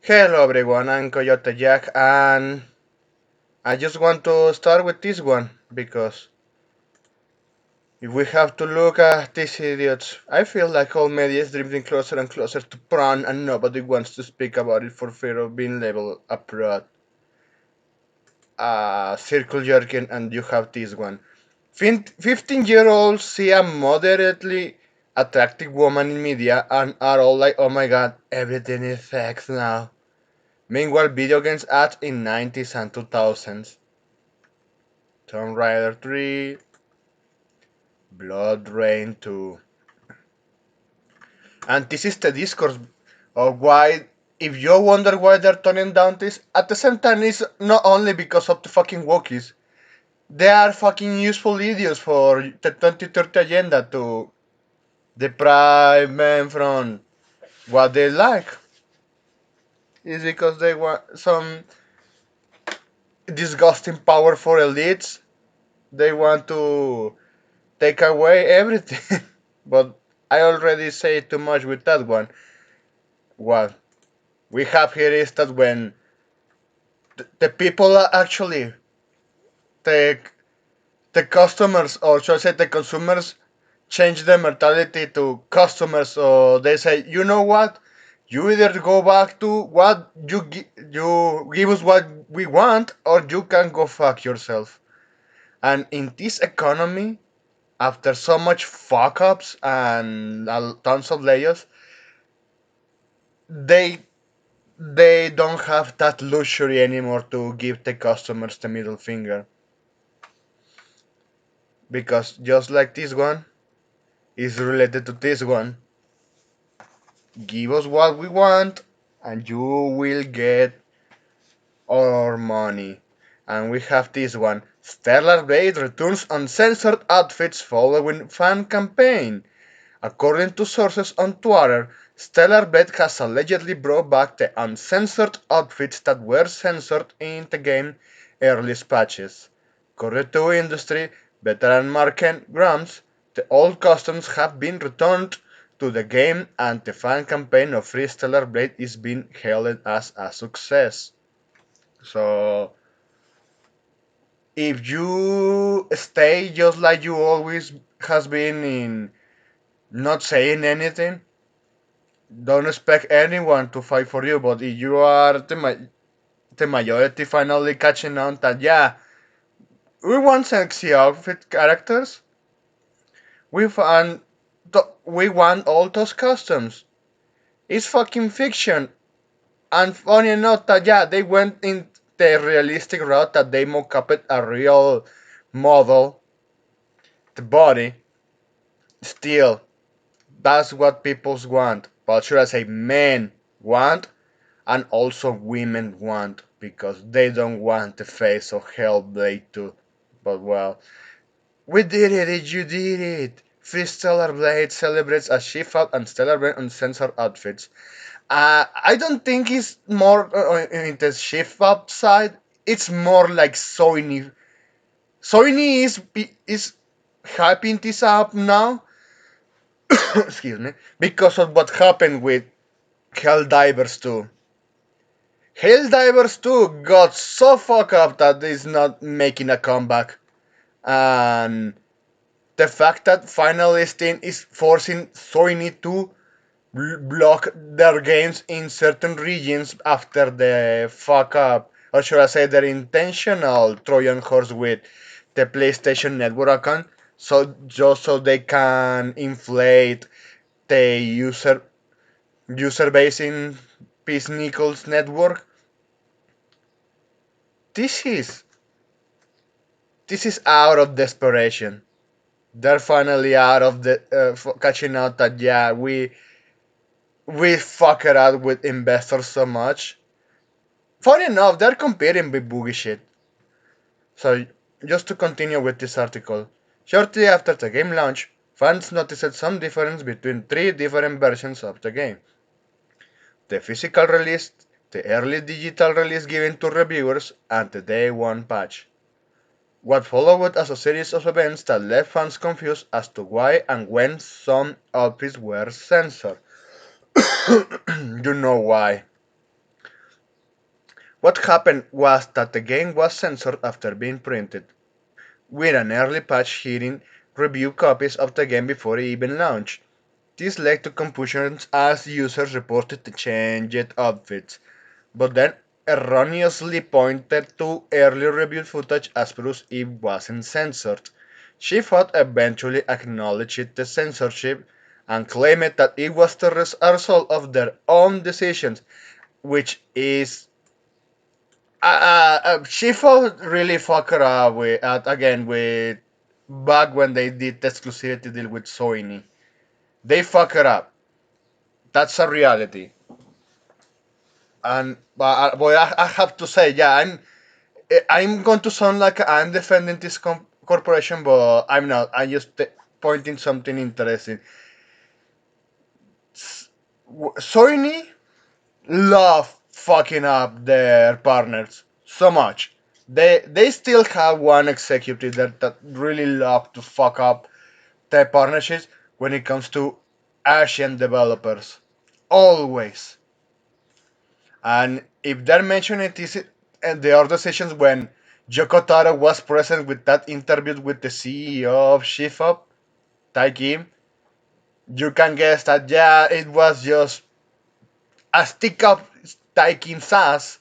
Hello everyone, I'm Coyote Jack and I just want to start with this one because if we have to look at these idiots, I feel like all media is drifting closer and closer to prawn and nobody wants to speak about it for fear of being labeled a fraud, a circle jerkin, and you have this one. 15-year-olds see a moderately attractive woman in media and are all like, oh my god, everything is sex now. Meanwhile, video games ads in 90s and 2000s. Tomb Raider 3, Blood Rain 2. And this is the discourse of why, if you wonder why they're toning down this, at the same time, it's not only because of the fucking wokies. They are fucking useful idiots for the 2030 agenda to deprive men from what they like. It's because they want some disgusting power for elites. They want to take away everything. But I already say too much with that one. What we have here is that when the people actually take the customers, or should I say the consumers, change their mentality to customers, so they say, you know what? You either go back to what you give us what we want, or you can go fuck yourself. And in this economy, after so much fuck ups and tons of layers, they they don't have that luxury anymore to give the customers the middle finger. Because just like this one is related to this one, give us what we want and you will get our money. And we have this one. Stellar Blade returns uncensored outfits following fan campaign. According to sources on Twitter, Stellar Blade has allegedly brought back the uncensored outfits that were censored in the game earliest patches. According to industry veteran Marken Grams, the old costumes have been returned to the game and the fan campaign of Free Stellar Blade is being hailed as a success. So, if you stay just like you always has been in not saying anything, don't expect anyone to fight for you, but if you are the majority finally catching on that, yeah, we want sexy outfit characters, we want all those customs. It's fucking fiction. And funny enough that, yeah, they went in the realistic route that they mock up a real model, the body. Still, that's what people want. But should I say men want? And also women want, because they don't want the face of Hellblade too. But well, we did it, you did it! Free Stellar Blade celebrates a shift out and Stellar Blade uncensored outfits. I don't think it's more in the shift up side. It's more like Sony. Sony is hyping this up now. Excuse me, because of what happened with Helldivers 2. Helldivers 2 got so fucked up that it's not making a comeback. And the fact that Final Steam is forcing Sony to block their games in certain regions after the fuck up, or should I say their intentional Trojan horse with the PlayStation Network account, so just so they can inflate the user base in Peace Nichols network. This is this is out of desperation. They're finally out of the catching out that, yeah, we fuck it out with investors so much. Funny enough, they're competing with boogie shit. So just to continue with this article, shortly after the game launch, fans noticed some difference between three different versions of the game: the physical release, the early digital release given to reviewers, and the day one patch. What followed was a series of events that left fans confused as to why and when some outfits were censored. You know why. What happened was that the game was censored after being printed, with an early patch hitting review copies of the game before it even launched. This led to confusion as users reported the changed outfits, but then erroneously pointed to early review footage as proof it wasn't censored. Shifot eventually acknowledged the censorship and claimed that it was the result of their own decisions, which is Shifo really fucked her up with again with back when they did the exclusivity deal with Sony. They fuck her up. That's a reality. And boy, I have to say, yeah, I'm going to sound like I'm defending this corporation, but I'm not. I'm just pointing something interesting. Sony love fucking up their partners so much. They still have one executive that really love to fuck up their partnerships when it comes to Asian developers. Always. And if they're mentioning this and the other sessions when Yoko Taro was present with that interview with the CEO of Shift Tai Kim, you can guess that yeah, it was just a stick up Tai Kim's ass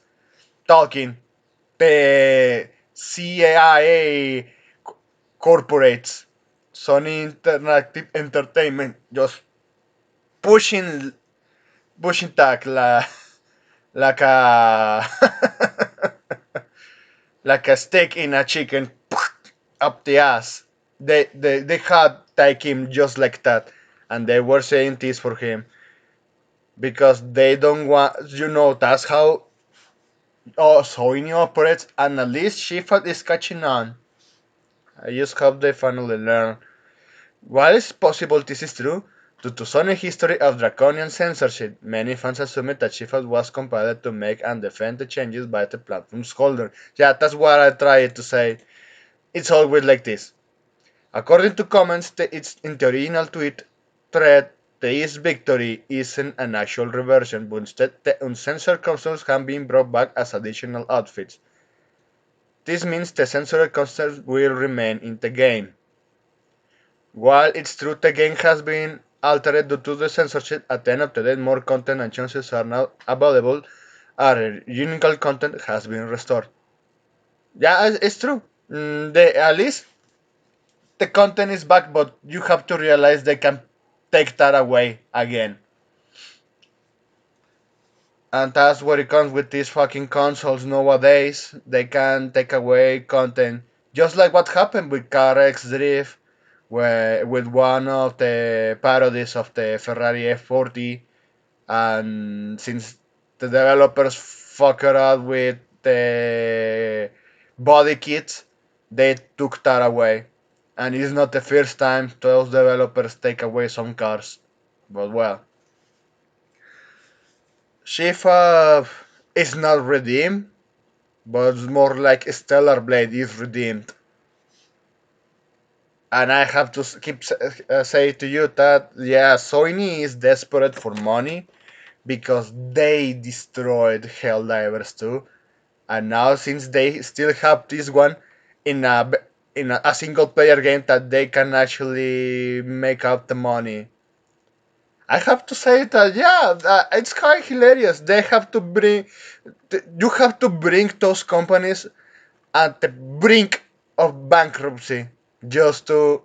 talking. The CIA corporates, Sony Interactive Entertainment, just pushing pushing tag like a like a stick in a chicken up the ass. They had take him just like that, and they were saying this for him because they don't want. That's how Sony operates, and at least Shifa is catching on. I just hope they finally learn. While it's possible this is true, due to Sony's history of draconian censorship, many fans assumed that Sheffield was compelled to make and defend the changes by the platform's holder. Yeah, that's what I tried to say. It's always like this. According to comments, it's in the original tweet thread, the East Victory isn't an actual reversion, but instead the uncensored costumes have been brought back as additional outfits. This means the censored costumes will remain in the game. While it's true the game has been altered due to the censorship, at the end of the day more content and chances are now available, and original content has been restored. Yeah, it's true. At least the content is back, but you have to realize they can take that away again. And that's what it comes with these fucking consoles nowadays. They can take away content. Just like what happened with CarX Drift, where with one of the parodies of the Ferrari F40, and since the developers fucked up with the body kits, they took that away. And it's not the first time those developers take away some cars. But well, Shifa is not redeemed, but more like Stellar Blade is redeemed. And I have to keep say to you that yeah, Sony is desperate for money because they destroyed Helldivers 2, and now since they still have this one in a single player game that they can actually make up the money. I have to say that yeah, it's quite hilarious. They have to bring you have to bring those companies at the brink of bankruptcy just to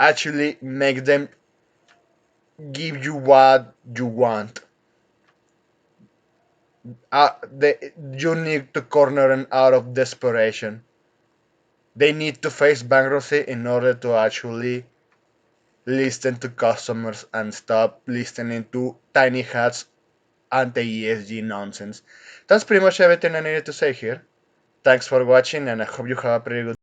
actually make them give you what you want. You need to corner them out of desperation. They need to face bankruptcy in order to actually listen to customers and stop listening to tiny hats anti-ESG nonsense. That's pretty much everything I needed to say here. Thanks for watching, and I hope you have a pretty good